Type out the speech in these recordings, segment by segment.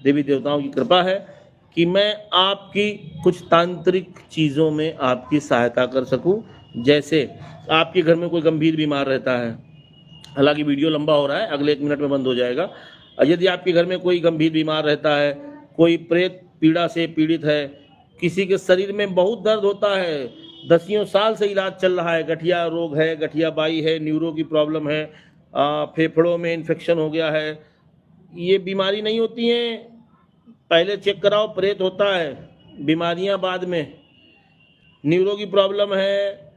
देवी देवताओं की कृपा है कि मैं आपकी कुछ तांत्रिक चीज़ों में आपकी सहायता कर सकूं। जैसे आपके घर में कोई गंभीर बीमार रहता है, हालांकि वीडियो लंबा हो रहा है, अगले 1 मिनट में बंद हो जाएगा। यदि आपके घर में कोई गंभीर बीमार रहता है, कोई प्रेत पीड़ा से पीड़ित है, किसी के शरीर में बहुत दर्द होता है, दसियों साल से इलाज चल रहा है, गठिया रोग है, गठिया बाई है, न्यूरो की प्रॉब्लम है, फेफड़ों में इन्फेक्शन हो गया है, ये बीमारी नहीं होती हैं, पहले चेक कराओ, प्रेत होता है, बीमारियां बाद में। न्यूरो की प्रॉब्लम है,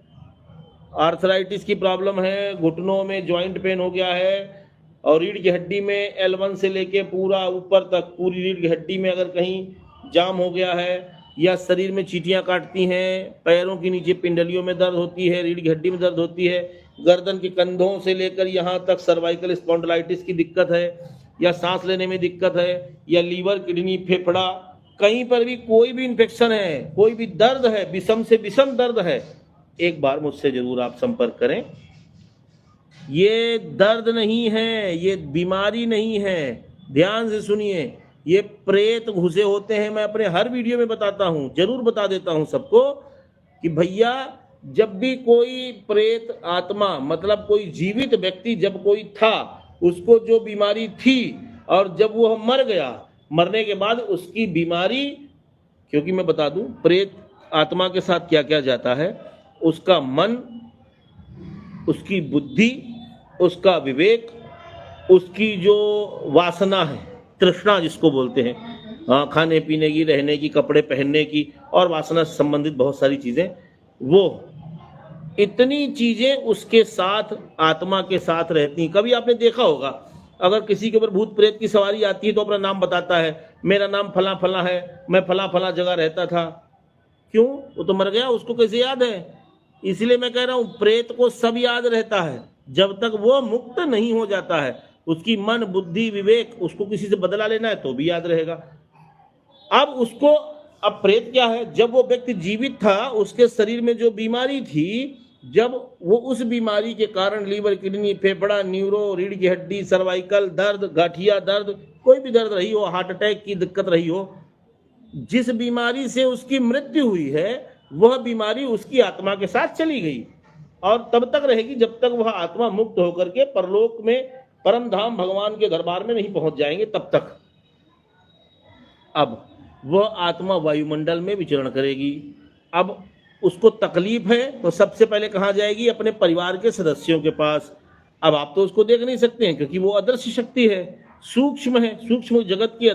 आर्थराइटिस की प्रॉब्लम है, घुटनों में जॉइंट पेन हो गया है, और रीढ़ की हड्डी में L1 से लेके पूरा ऊपर तक पूरी रीढ़ की हड्डी में अगर कहीं जाम हो गया है, या शरीर में चींटियां काटती हैं, पैरों के नीचे पिंडलियों में दर्द होती है, रीढ़ की हड्डी में दर्द होती है, गर्दन के कंधों से लेकर यहाँ तक सर्वाइकल स्पॉन्डिलाइटिस की दिक्कत है, या सांस लेने में दिक्कत है, या लीवर किडनी फेफड़ा, कहीं पर भी कोई भी इन्फेक्शन है, कोई भी दर्द है, विषम से विषम दर्द है, एक बार मुझसे जरूर आप संपर्क करें। ये दर्द नहीं है, ये बीमारी नहीं है, ध्यान से सुनिए, ये प्रेत घुसे होते हैं। मैं अपने हर वीडियो में बताता हूं, जरूर बता देता हूं सबको कि भैया जब भी कोई प्रेत आत्मा, मतलब कोई जीवित व्यक्ति जब कोई था, उसको जो बीमारी थी, और जब वो मर गया, मरने के बाद उसकी बीमारी, क्योंकि मैं बता दूं प्रेत आत्मा के साथ क्या क्या जाता है, उसका मन, उसकी बुद्धि, उसका विवेक, उसकी जो वासना है, तृष्णा जिसको बोलते हैं, खाने पीने की, रहने की, कपड़े पहनने की, और वासना से संबंधित बहुत सारी चीज़ें, वो इतनी चीज़ें उसके साथ, आत्मा के साथ रहती। कभी आपने देखा होगा, अगर किसी के ऊपर भूत प्रेत की सवारी आती है तो अपना नाम बताता है, मेरा नाम फला फला है, मैं फला फला जगह रहता था। क्यों? वो तो मर गया, उसको कैसे याद है? इसलिए मैं कह रहा हूं, प्रेत को सब याद रहता है जब तक वो मुक्त नहीं हो जाता है। उसकी मन, बुद्धि, विवेक, उसको किसी से बदला लेना है तो भी याद रहेगा। अब उसको, अब प्रेत क्या है, जब वो व्यक्ति जीवित था, उसके शरीर में जो बीमारी थी, जब वो उस बीमारी के कारण लीवर, किडनी, फेफड़ा, न्यूरो, रीढ़ की हड्डी, सर्वाइकल दर्द, गठिया दर्द, कोई भी दर्द रही हो, हार्ट अटैक की दिक्कत रही हो, जिस बीमारी से उसकी मृत्यु हुई है, वह बीमारी उसकी आत्मा के साथ चली गई, और तब तक रहेगी जब तक वह आत्मा मुक्त होकर के परलोक में, परम धाम भगवान के दरबार में नहीं पहुंच जाएंगे, तब तक। अब वह आत्मा वायुमंडल में विचरण करेगी। अब उसको तकलीफ है तो सबसे पहले कहाँ जाएगी? अपने परिवार के सदस्यों के पास। अब आप तो उसको देख नहीं सकते हैं, क्योंकि वो अदृश्य शक्ति है, सूक्ष्म है, सूक्ष्म जगत की